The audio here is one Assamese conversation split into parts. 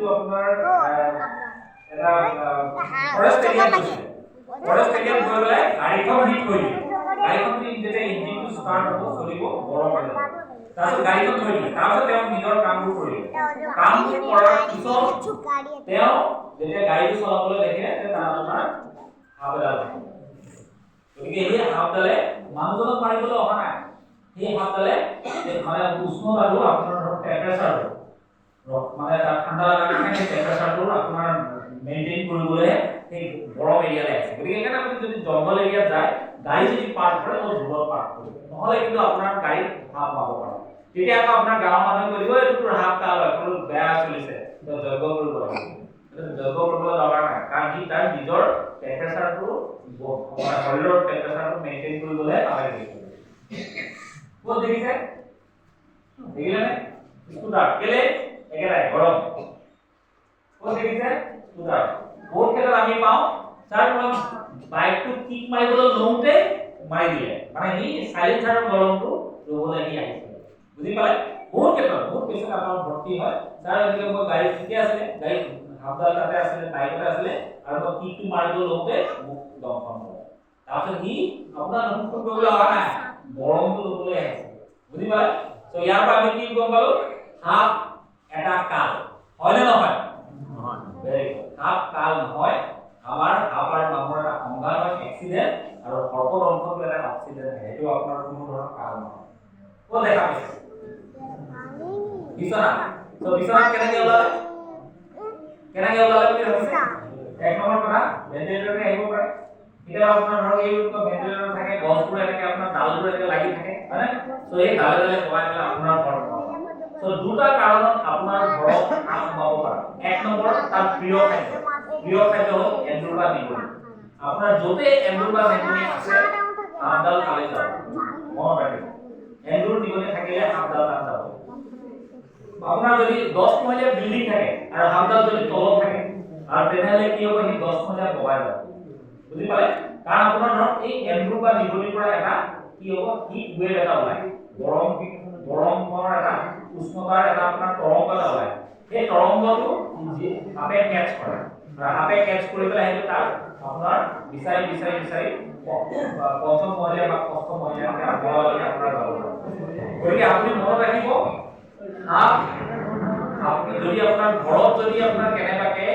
যিটো আপোনাৰ এটা ফৰেষ্ট এৰিয়া আছে ফৰেষ্ট এৰিয়া গৈ পেলাই গাড়ীখন হিট কৰি দিয়ে গাড়ীখন যেতিয়া ইঞ্জিনটো ষ্টাৰ্ট হ'ব চলিব গৰম হৈ যাব তাৰপিছত গাড়ীখন থৈ দিয়ে তাৰপিছত তেওঁ নিজৰ কামবোৰ কৰিব কামবোৰ কৰাৰ পিছত তেওঁ যেতিয়া গাড়ীটো চলাবলৈ দেখে তেতিয়া আপোনাৰ হাফ এডাল গতিকে এই হাফডালে মানুহজনক মাৰিবলৈ অহা নাই এই হাফডালে মানে উষ্ণতাটো আপোনাৰ টেম্পাৰেচাৰ মানে ঠাণ্ডা লগা কাৰণে সেই টেম্পাৰেচাৰটো আপোনাৰ মেইনটেইন কৰিবলৈ সেই গৰম এৰিয়ালৈ আছে গতিকে সেইকাৰণে আপুনি যদি জংগল এৰিয়াত যায় গাড়ী যদি পাৰ্ক কৰে অলপ দূৰত পাৰ্ক কৰিব নহ'লে কিন্তু আপোনাৰ গাড়ী হাফ পাব পাৰে তেতিয়া আকৌ আপোনাৰ গাঁৱৰ মানুহে কৰিব এইটো হাফ কাল হয় কোনো বেয়া চলিছে যজ্ঞ কৰিব লাগে যজ্ঞ কৰিবলৈ দৰকাৰ নাই কাৰণ সি তাৰ নিজৰ টেম্পাৰেচাৰটো শৰীৰৰ টেম্পাৰেচাৰটো মেইনটেইন কৰিবলৈ নালাগে ক'ত দেখিছে দেখিলেনে স্কুটাৰ কেলে একেটাই গৰম ক'ত দেখিছে স্কুটাৰ বহুত ক্ষেত্ৰত আমি পাওঁ তাৰ বাইকটো কিক মাৰিবলৈ লওঁতে মাৰি দিলে মানে সি চাইলেন্সাৰৰ গৰমটো ল'বলৈ আহি আহিছে বুজি পালে বহুত ক্ষেত্ৰত বহুত কেছত আমাৰ ভৰ্তি হয় তাৰ এনেকৈ মই গাড়ী ঠিকে আছিলে গাড়ী হাফডাল তাতে আছিলে বাইকতে আছিলে আৰু মই কিকটো মাৰিবলৈ লওঁতে মোক দমখন হ'ল তাৰপিছত সি আপোনাৰ দমখন কৰিবলৈ অহা নাই গৰমটো ল'বলৈ আহিছে বুজি পালে তো ইয়াৰ পৰা আমি কি গম পালো হাফ এটা কাল হয়নে নহয় নহয় ভেৰি গুড হাফ কাল নহয় আমাৰ হাফ আৰু নামৰ এটা সংঘাত হয় এক্সিডেন্ট আৰু সৰ্পদংশনটো এটা এক্সিডেন্ট হয় এইটো আপোনাৰ কোনো ধৰণৰ কাল নহয় ক'ত দেখা পাইছে বিছনা তো বিছনা কেনেকৈ ওলালে বুলি ভাবিছে এক নম্বৰ কথা ভেন্টিলেটৰতে আহিব পাৰে এতিয়া আপোনাৰ ধৰক এই ভেন্টিলেটৰ থাকে গছবোৰ এনেকৈ আপোনাৰ ডালবোৰ এনেকৈ লাগি থাকে হয়নে তো এই ডালে ডালে কমাই পেলাই আপোনাৰ ঘৰত তো দুটা কাৰণত আপোনাৰ ঘৰত আম পাব পাৰে এক নম্বৰ তাৰ প্ৰিয় খাদ্য হ'ল এন্দুৰ বা নিগনি আপোনাৰ য'তে এন্দুৰ বা নিগনি আছে হাফডাল তালে যাব মনত ৰাখিব এন্দুৰ নিগনি থাকিলে হাফডাল তাত যাব আপোনাৰ যদি 10 মহলীয়া বিল্ডিং থাকে আৰু হাফডাল যদি তলত থাকে আৰু তেনেহ'লে কি হ'ব সি 10 মহলীয়া বগাই যাব বুজি পালে কাৰণ আপোনাৰ ধৰক এই এন্দুৰ বা নিগনিৰ পৰা এটা কি হ'ব হিট ৱেভ এটা ওলায় গৰমৰ এটা উষ্ণতাৰ এটা আপোনাৰ তৰংগ এটা ওলায় সেই তৰংগটো সাপে কেটচ কৰে আৰু সাপে কেটচ কৰি পেলাই সেইটো তাৰ আপোনাৰ বিচাৰি পঞ্চম মহলীয়া বা ষষ্ঠ মহলীয়ালৈকে আপোনাৰ যাব গতিকে আপুনি মনত ৰাখিব আপুনি যদি আপোনাৰ ঘৰত যদি আপোনাৰ কেনেবাকে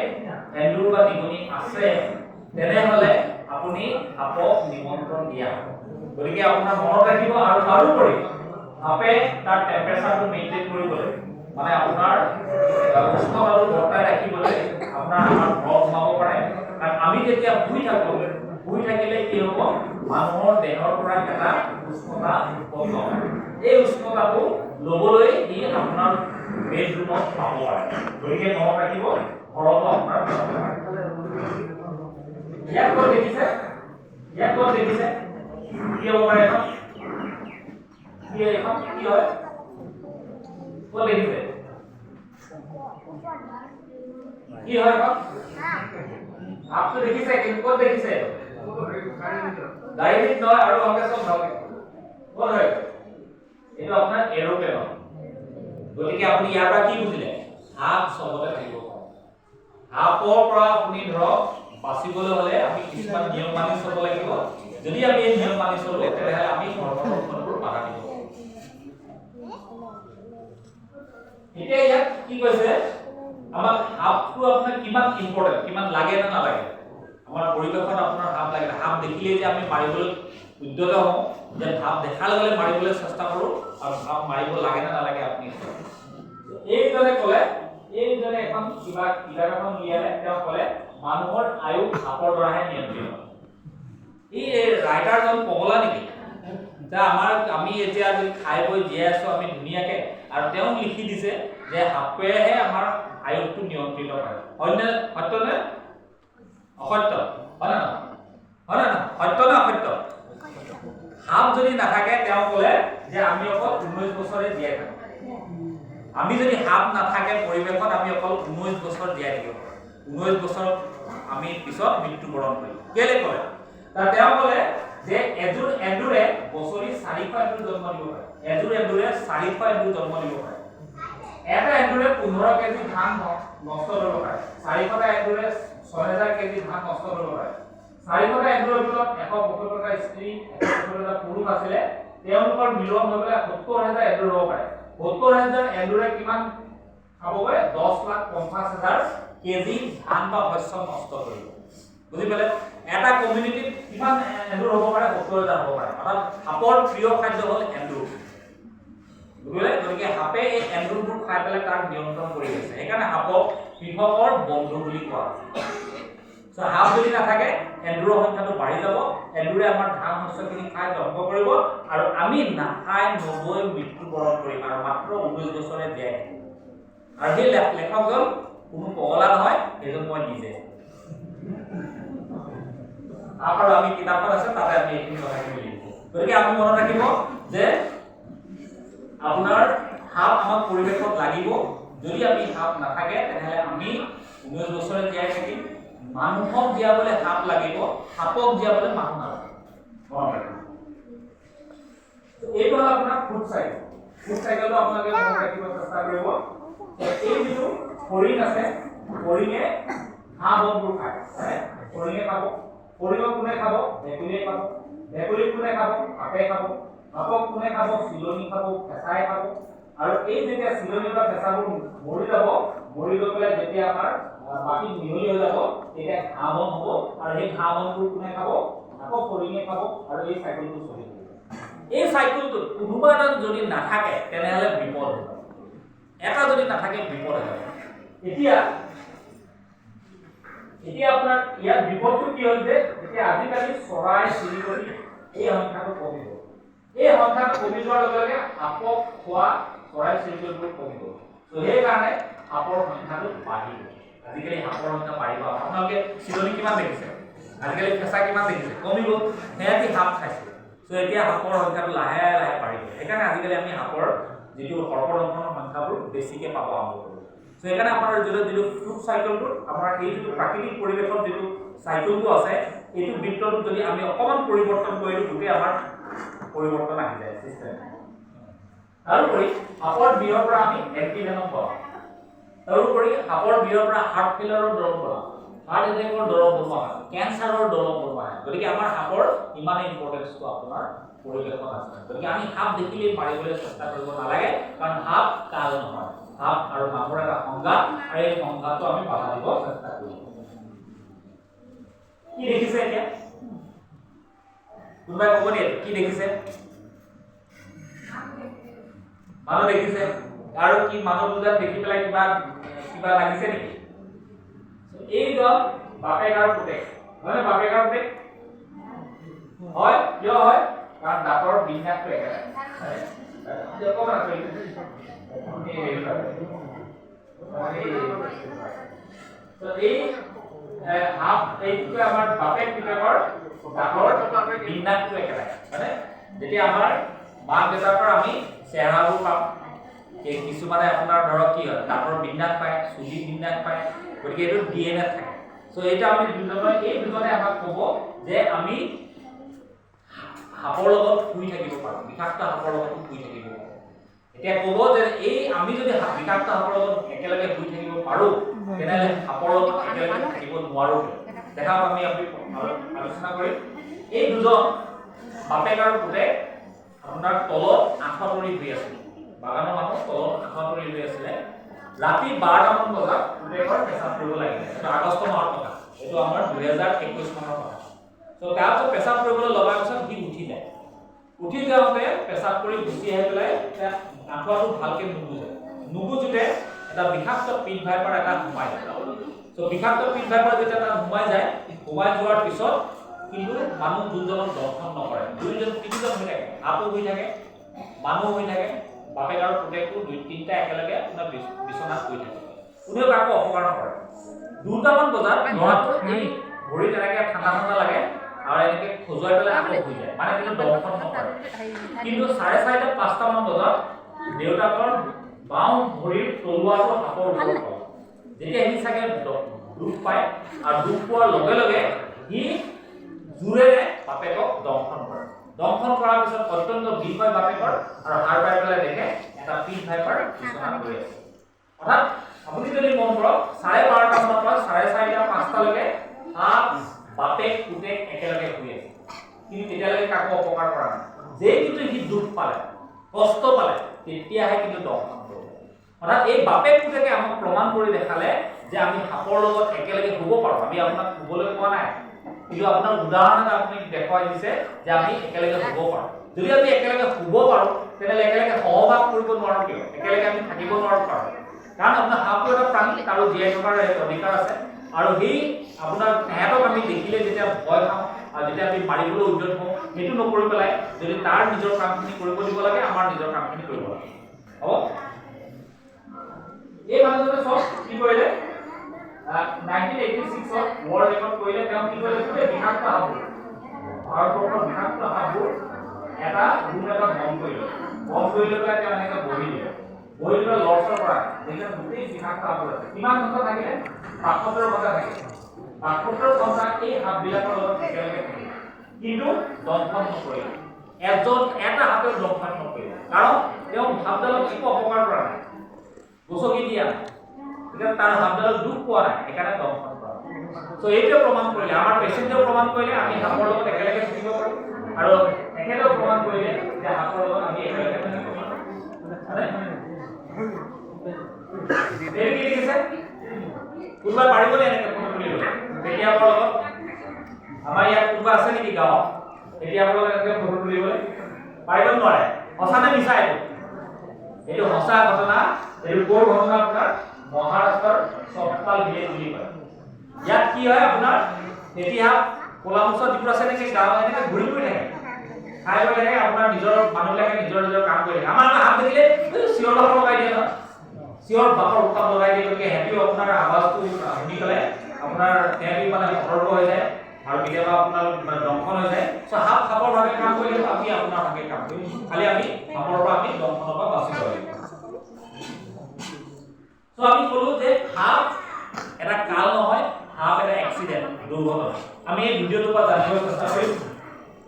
এন্দুৰ বা নিগনি আছে তেনেহ'লে আপুনি সাপক নিমন্ত্ৰণ দিয়া গতিকে আপোনাৰ মনত ৰাখিব আৰু তাৰোপৰি সাপে তাৰ টেম্পাৰেচাৰটো মেইনটেইন কৰিবলৈ মানে আপোনাৰ উষ্ণতাটো বৰ্তাই ৰাখিবলৈ আপোনাৰ আমাৰ ঘৰত সোমাব পাৰে কাৰণ আমি যেতিয়া শুই থাকিলে কি হ'ব মানুহৰ দেহৰ পৰা এটা উষ্ণতা উৎপন্ন হয় এই উষ্ণতাটো ল'বলৈ ই আপোনাৰ বেডৰুমত পাব পাৰে গতিকে মনত ৰাখিব ঘৰতো আপোনাৰ ইয়াত ক'ত দেখিছে কি হ'ব পাৰে এখন কি হয় ক'ত দেখিছে কি হয় এখন আপনি দেখিছে কিন্তু ক'ত দেখিছে গাড়ীত নহয় আৰু ভালকে চব ভালকে ক'ত হয় এইটো আপোনাৰ এৰোপ্লেন গতিকে আপুনি ইয়াৰ পৰা কি বুজিলে হাফ চবতে থাকিব হাফৰ পৰা আপুনি ধৰক বাচিবলৈ হ'লে আমি কিছুমান নিয়ম মানি চলিব লাগিব যদি আমি এই নিয়ম মানি চলো তেতিয়াহ'লে আমি সৰ্বপ্ৰথমবোৰ বাধা দিব এতিয়া ইয়াত কি কৈছে আমাক হাফটো আপোনাৰ কিমান ইম্পৰ্টেন্ট কিমান লাগে না নালাগে আমাৰ পৰিৱেশত আপোনাৰ হাফ লাগে হাফ দেখিলে যে আমি মাৰিবলৈ উদ্যত হওঁ যে হাফ দেখাৰ লগে মাৰিবলৈ চেষ্টা কৰোঁ আৰু হাফ মাৰিব লাগে না নালাগে আপুনি এইজনে ক'লে এইজনে এখন কিতাপ এখন উলিয়ালে তেওঁ ক'লে মানুহৰ আয়ু হাফৰ দ্বাৰাহে নিয়ন্ত্ৰিত এই ৰাইটাৰজন পগলা নেকি যে আমি এতিয়া যদি খাই বৈ জীয়াই আছো আমি ধুনীয়াকে আৰু তেওঁ লিখি দিছে যে হাফেহে আমাৰ আয়ুটো নিয়ন্ত্ৰিত কৰে সত্যনে অসত্য হয় না সত্য না অসত্য হাফ যদি নাথাকে তেওঁ ক'লে যে আমি অকল 19 বছৰে জীয়াই থাকোঁ আমি যদি হাফ নাথাকে পৰিৱেশত আমি অকল 19 বছৰ জীয়াই থাকিব 19 বছৰ আমি পিছত মৃত্যুবৰণ কৰিম কেলে ক'লে তেওঁ ক'লে যে এজোৰ এন্দুৰে বছৰি 400 এন্দুৰ জন্ম দিব পাৰে এজোৰ এন্দুৰে 400 এন্দুৰ জন্ম দিব পাৰে এটা এন্দুৰে 15 কেজি ধান নষ্ট কৰিব পাৰে 400টা এন্দুৰে 6000 কেজি ধান নষ্ট কৰিব পাৰে 400টা এন্দুৰৰ ভিতৰত 172টা স্ত্ৰী 172টা পুৰুষ আছিলে তেওঁলোকৰ মিলন হৈ পেলাই 70000 এন্দুৰ হ'ব পাৰে 70000 এন্দুৰে কিমান খাবগৈ 10,50,000 কেজি ধান বা শস্য নষ্ট কৰিব বুজি পালে এটা কমিউনিটিত কিমান এন্দুৰ হ'ব পাৰে 70000 হ'ব পাৰে অৰ্থাৎ সাপৰ প্ৰিয় খাদ্য হ'ল এন্দুৰ বুজিলে গতিকে সাপে এই এন্দুৰবোৰ খাই পেলাই তাক নিয়ন্ত্ৰণ কৰি আছে সেইকাৰণে সাপক কৃষকৰ বন্ধু বুলি কোৱা হয় সো সাপ যদি নাথাকে এন্দুৰৰ সংখ্যাটো বাঢ়ি যাব এন্দুৰে আমাৰ ধান শস্যখিনি খাই ধ্বংস কৰিব আৰু আমি নাখাই নবৈ মৃত্যুবৰণ কৰিম আৰু মাত্ৰ 19 বছৰে জীয়াই থাকিম আৰু সেই লেখকজন কোনো পগলা নহয় এজন মই নিজে আৰু আমি কিতাপত আছে তাতে আমি এইখিনি কথাখিনি লিখিছো গতিকে আপুনি মনত ৰাখিব যে আপোনাৰ সাপ আমাক পৰিৱেশত লাগিব যদি আমি সাপ নাথাকে তেতিয়াহ'লে আমি 19 বছৰে জীয়াই থাকিম মানুহক জীয়াবলৈ সাপ লাগিব সাপক জীয়াবলৈ মানুহ নালাগে মনত ৰাখিব এইটো হ'ল আপোনাৰ ফুড চাইকেলটো আপোনালোকে মনত ৰাখিব চেষ্টা কৰিব এই যিটো হৰিণ আছে হৰিণে ঘাঁহ বনবোৰ খায় হৰিণে খাব হৰিণক কোনে খাব ভেকুলীয়ে খাব ভেকুলীক কোনে খাব সাপে খাব সাপক কোনে খাব চিলনি খাব কেঁচাই খাব আৰু এই যেতিয়া চিলনি বা কেঁচাবোৰ মৰি যাব মৰি গৈ পেলাই যেতিয়া আমাৰ মাটিত মিহলি হৈ যাব তেতিয়া ঘাঁহ বন হ'ব আৰু সেই ঘাঁহ বনবোৰ কোনে খাব আকৌ হৰিণে খাব আৰু এই চাইকেলটো চলি থাকিব এই চাইকেলটো কোনোবা এটা যদি নাথাকে তেনেহ'লে বিপদ হ'ব এটা যদি নাথাকে বিপদ হ'ব এতিয়া আপোনাৰ ইয়াত বিপদটো কি হ'ল যে এতিয়া আজিকালি চৰাই চিৰিকটি এই সংখ্যাটো কমিব এই সংখ্যাটো কমি যোৱাৰ লগে লগে সাপক খোৱা চৰাই চিৰিকটিবোৰ কমিব তো সেইকাৰণে সাপৰ সংখ্যাটো বাঢ়িব আজিকালি সাপৰ সংখ্যা বাঢ়িব আপোনালোকে চিলনি কিমান দেখিছে আজিকালি কেঁচা কিমান দেখিছে কমিব সিহঁতি সাপ খাইছে তো এতিয়া সাপৰ সংখ্যাটো লাহে লাহে বাঢ়িব সেইকাৰণে আজিকালি আমি সাপৰ যিটো সৰ্পদংশনৰ সংখ্যাবোৰ বেছিকৈ পাব আৰম্ভ কৰোঁ তো সেইকাৰণে আমাৰ যিটো ফুড চাইকেলটো আমাৰ এই যিটো প্ৰাকৃতিক পৰিৱেশৰ যিটো চাইকেলটো আছে এইটো বৃত্তটো যদি আমি অকণমান পৰিৱৰ্তন কৰি দিওঁ গোটেই আমাৰ পৰিৱৰ্তন আহি যায় চিষ্টেম তাৰোপৰি সাপৰ বিহৰ পৰা আমি এণ্টিভেনম পাওঁ তাৰোপৰি সাপৰ বিহৰ পৰা হাৰ্ট ফেইলিয়ৰৰ দৰৱ পাওঁ হাৰ্ট এটেকৰ দৰৱ বনোৱা হয় কেঞ্চাৰৰ দৰৱ বনোৱা হয় গতিকে আমাৰ সাপৰ ইমানেই ইম্পৰ্টেঞ্চটো আপোনাৰ পৰিৱেশত আছে গতিকে আমি সাপ দেখিলেই মাৰিবলৈ চেষ্টা কৰিব নালাগে কাৰণ সাপ কাল নহয় সাপ আৰু মানুহৰ এটা সংঘাত আৰু এই সংঘাতটো আমি বাধা দিব চেষ্টা কৰিম কি দেখিছে এতিয়া কোনোবাই ক'ব দিয়ে কি দেখিছে মানুহ দেখিছে আৰু কি মানুহ দুটা দেখি পেলাই কিবা লাগিছে নেকি এইজন বাপেক আৰু পুতেক হয়নে বাপেক আৰু পুতেক হয় কিয় হয় কাৰণ দাঁতৰ বিন্যাসটো একেটাই অকণমান আছে এইটো আমাৰ বাপেক পিতেকৰ দাঁতৰ বিন্যাসটো একেটাই মানে যেতিয়া আমাৰ মাক দেউতাকৰ আমি চেহেৰাবোৰ পাম কিছুমানে আপোনাৰ ধৰক কি হয় দাঁতৰ বিন্যাস পায় চুলি বিন্যাস পায় গতিকে এইটো DNA থাকে চ' এইটো আমি এই দুজনে আমাক ক'ব যে আমি সাপৰ লগত শুই থাকিব পাৰোঁ বিষাক্ত সাপৰ লগত শুই থাকিব পাৰোঁ এতিয়া ক'ব যে এই আমি যদি বিষাক্ত সাপৰ লগত একেলগে শুই থাকিব পাৰোঁ তেনেহ'লে সাপৰ লগত একেলগে থাকিব নোৱাৰোঁ দেখাওক আমি আলোচনা কৰিম এই দুজন বাপেক আৰু পুতেক আপোনাৰ তলত আঁঠুৱাতৰি হৈ আছিল বাগানৰ মানুহ তলত আঁঠুৱাতৰি হৈ আছিলে ৰাতি 12টামান বজাত পুতেকৰ পেচাব কৰিব লাগিলে এইটো আগষ্ট মাহৰ কথা এইটো আমাৰ 2021 চনৰ কথা তো তাৰপিছত পেচাব কৰিবলৈ লগাৰ পিছত সি উঠি যায় উঠি যাওঁতে পেচাব কৰি গুচি আহি পেলাই আঁঠুৱাটো ভালকৈ নুবুজোতে এটা বিষাক্ত পিট ভাইপাৰ এটা সোমাই যায় তো বিষাক্ত পিট ভাইপাৰ যেতিয়া তাত সোমাই যায় সোমাই যোৱাৰ পিছত কিন্তু মানুহ দুজনক দৰ্শন নকৰে তিনিজন হৈ থাকে আপো হৈ থাকে মানুহ হৈ থাকে বাপেক আৰু পুতেকটো তিনিটা একেলগে আপোনাৰ বিচনাত শুই থাকে কোনেও কাকো অপকাৰ নকৰে 2টামান বজাত ল'ৰাটোৰ এই ভৰি তেনেকৈ ঠাণ্ডা লাগে আৰু এনেকৈ খজুৱাই পেলাই আকৌ শুই যায় মানে কিন্তু দৰ্শন নকৰে কিন্তু 4:30 5টামান বজাত দেউতাকৰ বাওঁ ভৰিৰ তলুৱাটো সাপৰ ওপৰত পাব যেতিয়া সি চাগে দুখ পায় আৰু দুখ পোৱাৰ লগে লগে সি জোৰেৰে বাপেকক দংশন কৰে দংশন কৰাৰ পিছত অত্যন্ত বিষ হয় বাপেকৰ আৰু সাৰ পাই পেলাই দেখে এটা পিট ভাইপাৰ বিচনাত পৰি আছে অৰ্থাৎ আপুনি যদি মন কৰক 12:30 মানৰ পৰা 4:30 5টালৈকে সাপ বাপেক পুতেক একেলগে শুই আছে, কিন্তু তেতিয়ালৈকে কাকো অপকাৰ কৰা নাই। যে কিন্তু সি দুখ পালে কষ্ট পালে তেতিয়াহে কিন্তু দংশন কৰিব। অৰ্থাৎ এই বাপেক পুতেকে আমাক প্ৰমাণ কৰি দেখালে যে আমি সাপৰ লগত একেলগে শুব পাৰোঁ। আমি আপোনাক শুবলৈ কোৱা নাই, কিন্তু আপোনাৰ উদাহৰণ এটা আপুনি দেখুৱাই দিছে যে আমি একেলগে শুব পাৰোঁ। যদি আমি একেলগে শুব পাৰোঁ তেনেহ'লে একেলগে সহবাস কৰিব নোৱাৰোঁ কিয়? একেলগে আমি থাকিব নোৱাৰোঁ কাৰণ আপোনাৰ সাপটো এটা প্ৰাণী, আৰু জীয়াই থকাৰ অধিকাৰ আছে। আৰু সেই আপোনাৰ সিহঁতক আমি দেখিলে যেতিয়া ভয় খাওঁ আৰু যেতিয়া আমি মাৰিবলৈ উদ্যত হওঁ, সেইটো নকৰি পেলাই যদি তাৰ নিজৰ কামখিনি কৰিব দিব লাগে, আমাৰ নিজৰ কামখিনি কৰিব লাগে। হ'ব? এই মানুহজনে চব কি কৰিলে? 1986 ৱৰ্ল্ড ৰেকৰ্ড কৰিলে। তেওঁ কি কৰিলে? বিষাক্ত সাপবোৰ, ভাৰতবৰ্ষৰ বিষাক্ত সাপবোৰ এটা ৰুম এটা বন্ধ কৰিলে। বন্ধ কৰি লৈ পেলাই তেওঁ এনেকৈ বহি দিলে। বহি লৈ লৰচৰ কৰা দেখিলে গোটেই বিষাক্ত সাপবোৰ আছে। কিমান সংখ্যা থাকিলে? 75 সংখ্যা থাকিলে। 75 সংখ্যা এই সাপবিলাকৰ লগত একেলগে থাকিলে, কিন্তু দংশন নকৰিলে। এটা সাপেও দংশন নকৰিলে, কাৰণ তেওঁ সাপডালক একো অপকাৰ কৰা নাই, গছকি দিয়া নাই, এতিয়া তাৰ সাপডালক দুখ পোৱা নাই, সেইকাৰণে দংশন কৰা। চ' এইটোৱে প্ৰমাণ কৰিলে, আমাৰ পেচেণ্টেও প্ৰমাণ কৰিলে আমি সাপৰ লগত একেলগে থাকিব পাৰোঁ, আৰু একেলগে প্ৰমাণ কৰিলে যে সাপৰ লগত আমি একেলগে থাকিব পাৰোঁ। কি দেখিছে? কোনোবা পাৰিবনে এনেকৈ ফটো তুলিবলৈ? পেটিয়ামৰ লগত আমাৰ ইয়াত কোনোবা আছে নেকি গাঁৱত? পেটিয়ামৰ লগত এনেকৈ ফটো তুলিবলৈ পাৰিব নোৱাৰে? সঁচা নে মিছা এইটো? এইটো সঁচা ঘটনা। এইটো ক'ৰ ঘটনা? আপোনাৰ মহাৰাষ্ট্ৰৰ চপতাল ভিলেজ বুলি কয়। ইয়াত কি হয় আপোনাৰ পেটিয়া কলামুচৰ যিবোৰ আছে নেকি গাঁও এনেকৈ ঘূৰি ফুৰি থাকে, খাই লৈ থাকে। আপোনাৰ নিজৰ মানুহবিলাকে নিজৰ নিজৰ কাম কৰি থাকে। আমাৰ হাত দেখিলে চিঞৰ বাখৰ লগাই দিয়ে ন, চিঞৰ বাখৰ উৎপাত লগাই দিয়ে। গতিকে সিহঁতিও আপোনাৰ আৱাজটো শুনি পেলাই আপোনাৰ সিহঁতি মানে সতৰ্ক হৈ যায়, আৰু কেতিয়াবা আপোনাৰ দংশন হৈ যায়। চ' সাপৰ ভাগে কাম কৰিলে আমি আপোনাৰ ভাগে কাম কৰিম, খালি আমি সাপৰ পৰা আমি দংশনৰ পৰা বাচিব লাগিব। চ' আমি ক'লো যে সাপ এটা কাল নহয়, সাপ এটা এক্সিডেণ্ট, দুৰ্ঘটনা। আমি এই ভিডিঅ'টোৰ পৰা জানিবলৈ চেষ্টা কৰিম।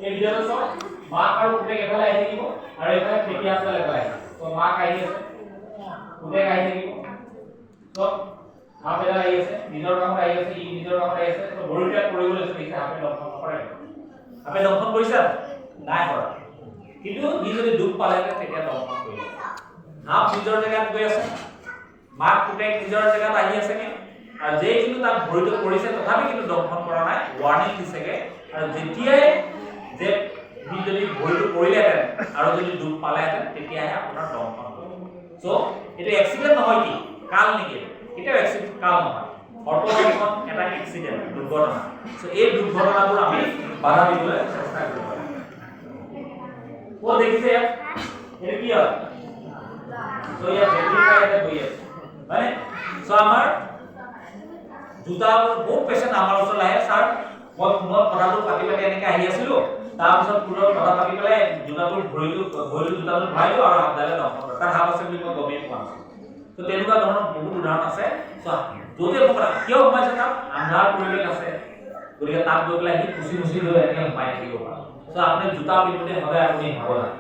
এই ভিডিঅ'টো চাওক, মাক আৰু পুতেক এফালে আহি থাকিব, আৰু এইফালে পেটিয়া এফালে আহি থাকিব। চ' মাক আহি আছে, পুতেক আহি থাকিব, চব সাপ এটা আহি আছে, নিজৰ কামত আহি আছে, ই নিজৰ কামত আহি আছে। চ' ভৰিবিলাক পৰিবলৈ আছে, দেখিছে সাপে দংশন নকৰে। সাপে দংশন কৰিছে নাই কৰা, কিন্তু ই যদি দুখ পালেহেঁতেন তেতিয়া দংশন কৰিলে। সাপ নিজৰ জেগাত গৈ আছে, মাক পুতেক নিজৰ জেগাত আহি আছেগে, আৰু যেই কিন্তু তাত ভৰিটো পৰিছে তথাপি কিন্তু দংশন কৰা নাই, ৱাৰ্ণিং দিছেগে। আৰু যেতিয়াই যে সি যদি ভৰিটো পৰিলেহেঁতেন আৰু যদি দুখ পালেহেঁতেন তেতিয়াহে আপোনাৰ দংশন কৰিব। চ' এইটো এক্সিডেণ্ট নহয়, কি কাল নেকি? এতিয়াও এক্সিডেণ্ট কাল নহয়, অৰ্থনৈতিক এটা এক্সিডেণ্ট, দুৰ্ঘটনা। চ' এই দুৰ্ঘটনাবোৰ আমি বাধা দিবলৈ চেষ্টা কৰিব লাগে। ক'ত দেখিছে ইয়াত? এইটো কি হয়? চ' ইয়াত বেটৰী ইয়াতে বহি আছে, হয়নে? চ' আমাৰ জোতাৰ বহুত পেচেণ্ট আমাৰ ওচৰলৈ আহে, ছাৰ মই ফোনত কথাটো পাতি পাতি এনেকৈ আহি আছিলোঁ, তাৰপিছত ফোনত কথা পাতি পেলাই জোতাটোৰ ভৰিটো জোতাটো ভৰাইলোঁ আৰু সাপডালে দংশন কৰে। তাত সাপ আছে বুলি মই গমেই পোৱা নাছিলোঁ। ত' তেনেকুৱা ধৰণৰ বহুত উদাহৰণ আছে। য'তে মোক কিয় সোমাইছে, তাত আন্ধাৰ পৰিৱেশ আছে, গতিকে তাত গৈ পেলাই সি খুচি খুচি লৈ এনেকৈ সোমাই থাকিব পাৰে। চ' আপুনি জোতা পিন্ধোতে সদায় আপুনি সাৱধান।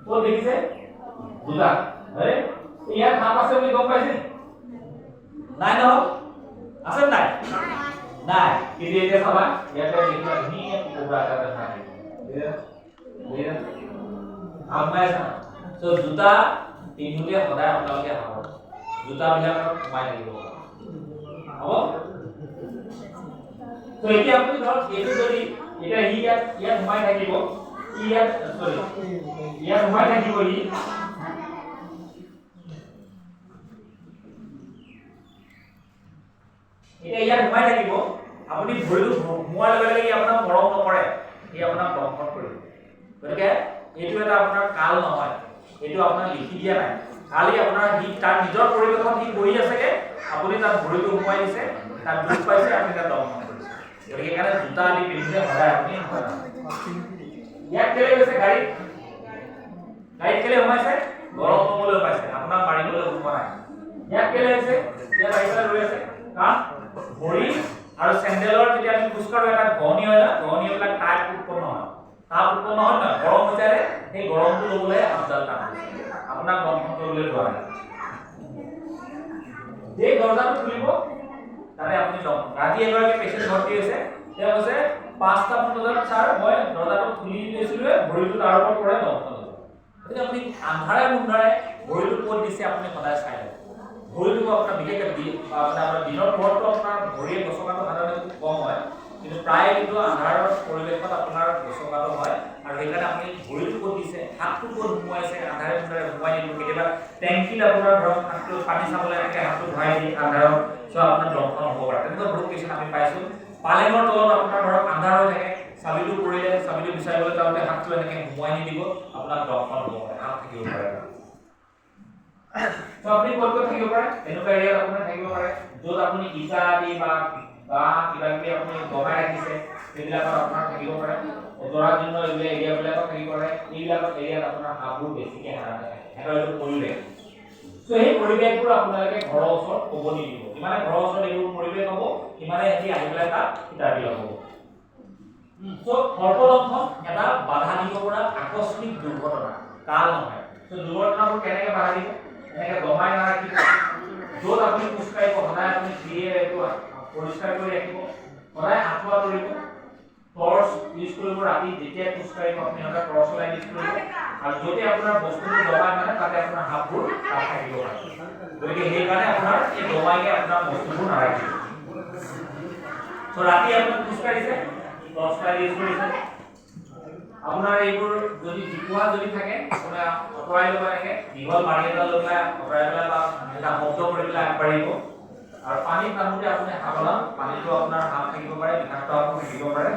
ক'ত দেখিছে? জোতা, হয়নে? ইয়াত সাপ আছে বুলি গম পাইছে নাই? নহয় আছে নাই? নাই। কিন্তু এতিয়া চাবা ইয়াতে দেখিবা ধুনীয়া কোবৰা এটা দেখা যায়। চ' জোতা পিন্ধোতে সদায় আপোনালোকে সাৱধান, জোতাবিলাকত সোমাই থাকিব হ'ব। চ' এতিয়া আপুনি ধৰক এইটো যদি এতিয়া সি ইয়াত সোমাই থাকিব, ইয়াত সোমাই থাকিব, এতিয়া ইয়াত সোমাই থাকিব। আপুনি ভৰিটো সোমোৱাৰ লগে লগে আপোনাক মৰম নকৰে, সি আপোনাক দংশন কৰিব। গতিকে এইটো এটা আপোনাৰ কাল নহয়, এইটো আপোনাৰ লিখি দিয়া নাই। খালি আপোনাৰ সি তাৰ নিজৰ পৰিৱেশত সি বহি আছেগে, আপুনি তাত ভৰিটো সোমাই দিছে, তাত দুখ পাইছে, আপুনি তাত দংশন কৰিছে। গতিকে সেইকাৰণে জোতা আদি পিন্ধিলে সদায় আপুনি ইয়াত কেলে গৈছে? গাড়ীত কেলে সোমাইছে? গৰম হ'বলৈ পাইছে, আপোনাক মাৰিবলৈ সোমোৱা নাই। ইয়াত কেলে হৈছে? ইয়াত আহি পেলাই ৰৈ আছে, কাৰণ ভৰি আৰু চেণ্ডেলৰ যেতিয়া আমি খোজ কাঢ়ো এটা ঘহনি হয় না, ঘহনিবিলাক তাপ উৎপন্ন হয়। তাপ উৎপন্ন হয় নহয়, গৰম হৈ যায়, সেই গৰমটো ল'বলৈ সাপডাল টান হৈছে, আপোনাক দংশন কৰিবলৈ যোৱা নাই। যে দৰজাটো খুলিব তাতে আপুনি লক ৰাতি এগৰাকী পেশেন্ট ভৰ্তি হৈছে তেওঁ কৈছে 5টা বজাত স্যাৰ মই দৰজাটো খুলি লৈছিলো ভৰিটো তাৰ ওপৰত পৰে দমকল যদি আপুনি আন্ধাৰে মুন্ধাৰে ভৰিটো ক'ত দিছে আপুনি সদায় চাই লওক ভৰিটো আপোনাৰ বিশেষকৈ আপোনাৰ দিনৰ পোহৰটো আপোনাৰ ভৰিয়ে গছকাটো সাধাৰণতে খুব কম হয় কিন্তু প্ৰায় কিন্তু আন্ধাৰৰ পৰিৱেশত আপোনাৰ গছকাটো হয় আৰু সেইকাৰণে আপুনি ভৰিটো ক'ত দিছে হাতটো ক'ত ঘুমাইছে আন্ধাৰে মুন্ধাৰে ঘুমাই দিব কেতিয়াবা টেংকিত আপোনাৰ ধৰক হাতটো পানী চাবলৈ এনেকৈ হাতটো ভৰাই দি আন্ধাৰত চ' আপোনাৰ দমকল হ'ব পাৰে তেনেকুৱা বহুত পেচেণ্ট আমি পাইছোঁ পালেঙৰ তলত আপোনাৰ ধৰক আন্ধাৰ হৈ থাকে চাবিটো পৰিলে চাবিটো বিচাৰিবলৈ যাওঁতে হাতটো এনেকৈ ঘুমাই নিদিব আপোনাৰ দমকল হ'ব পাৰে হাত থাকিব পাৰে তো আপনি ক'ত থাকিব পাৰে এনেকুৱা এৰিয়াত আপুনি থাকিব পাৰে য'ত আপুনি ইটা আদি বা কিবা কিবি আপুনি দমাই ৰাখিছে সেইবিলাকত আপোনাৰ থাকিব পাৰে অজৰাৰ জন্য এই এৰিয়াবিলাকত থাকিব পাৰে এইবিলাকত এৰিয়াত আপোনাৰ হাঁহবোৰ বেছিকৈ হাৰা থাকে এটা এইটো পৰিৱেশ সো এই পৰিৱেশবোৰ আপোনালোকে ঘৰৰ ওচৰত ক'ব নিদিব যিমানে ঘৰৰ ওচৰত এইবোৰ পৰিৱেশ হ'ব সিমানে এটি আহি পেলাই তাত কিতাপি হ'ব সো সৰ্বদংশন এটা বাধা দিব পৰা আকস্মিক দুৰ্ঘটনা কাল নহয় সো দুৰ্ঘটনাবোৰ কেনেকৈ বাধা দিব এনেকৈ দমাই নাৰাখিব য'ত আপুনি খোজ কাঢ়িব সদায় আপুনি দিয়ে এইটো পৰিষ্কাৰ কৰি ৰাখিব সদায় আঁঠুৱা তৰিব টৰ্চ ইউজ কৰিব ৰাতি যেতিয়া খোজ কাঢ়িব আপুনি এটা টৰ্চ লাইট ইউজ কৰিব আৰু যদি আপোনাৰ বস্তুবোৰ দবাই মানে তাতে আপোনাৰ হাতবোৰ তাত থাকিব পাৰে গতিকে সেইকাৰণে আপোনাৰ এই দবাইকে আপোনাৰ বস্তুবোৰ নাৰাখিব চ' ৰাতি আপুনি খোজ কাঢ়িছে টৰ্চ লাইট ইউজ কৰিছে আপোনাৰ এইবোৰ যদি জিকুৱা যদি থাকে আপোনাৰ অঁতৰাই ল'ব লাগে দীঘল পানী এটা লৈ পেলাই অঁতৰাই পেলাই বা এটা শব্দ কৰি পেলাই আগবাঢ়িব আৰু পানীত নামোতে আপুনি সাৱধান পানীটো আপোনাৰ হাত থাকিব পাৰে বিষাক্ত থাকিব পাৰে